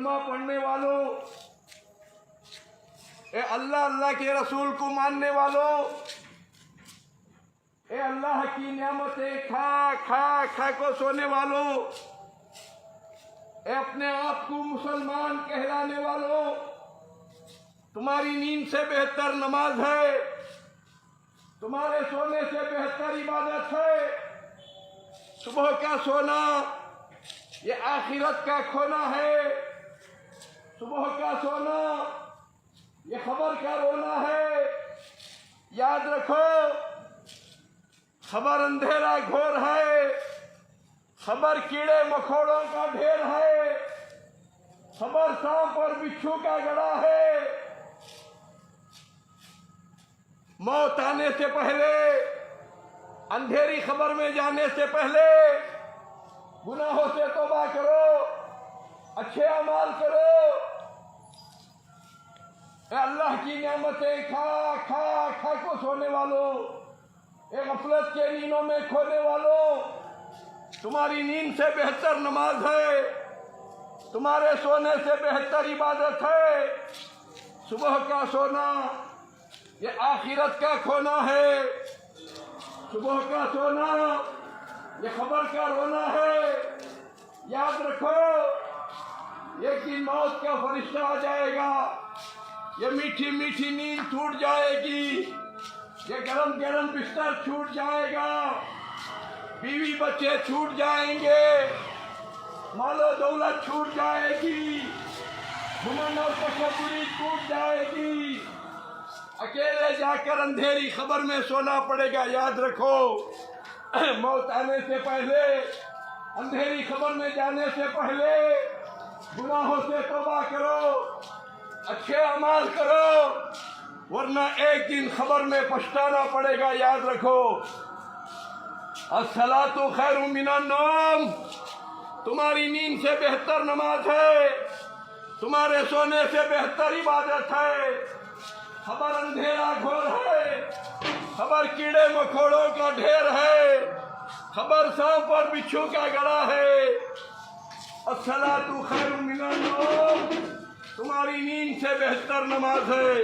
कलमा पढ़ने वालों, ए अल्लाह अल्लाह के रसूल को मानने वालों, ए अल्लाह की नियामतें खा खा खा को सोने वालों, ए अपने आप को मुसलमान कहलाने वालों, तुम्हारी नींद से बेहतर नमाज है, तुम्हारे सोने से बेहतर इबादत है। सुबह का सोना ये आखिरत का खोना है, सुबह का सोना ये खबर का रोना है। याद रखो, खबर अंधेरा घोर है, खबर कीड़े मकोड़ों का ढेर है, खबर सांप और बिच्छू का गड़ा है। मौत आने से पहले, अंधेरी खबर में जाने से पहले गुनाहों से तौबा करो, अच्छे अमाल करो। अल्लाह की नियामतें खा खा खा को सोने वालों, एक गफलत के नींदों में खोने वालों, तुम्हारी नींद से बेहतर नमाज है, तुम्हारे सोने से बेहतर इबादत है। सुबह का सोना ये आखिरत का खोना है, सुबह का सोना ये खबर का रोना है। याद रखो, एक दिन मौत का फरिश्ता आ जाएगा, ये मीठी मीठी नींद टूट जाएगी, ये गरम गरम बिस्तर छूट जाएगा, बीवी बच्चे छूट जाएंगे, मालो दौलत छूट जाएगी, घुमन और तकब्बुरी छूट जाएगी। अकेले जाकर अंधेरी खबर में सोना पड़ेगा। याद रखो, मौत आने से पहले, अंधेरी खबर में जाने से पहले गुनाहों से तौबा करो, अच्छे अमाल करो, वरना एक दिन खबर में पछताना पड़ेगा। याद रखो, अस्सलातु खैरुम मिनन नौम, तुम्हारी नींद से बेहतर नमाज है, तुम्हारे सोने से बेहतर इबादत है। खबर अंधेरा घोर है, खबर कीड़े मकोड़ों का ढेर है, खबर सांप और बिच्छू का गड़ा है। अस्सलातु खैरुम मिनन नौम, तुम्हारी नींद से बेहतर नमाज है।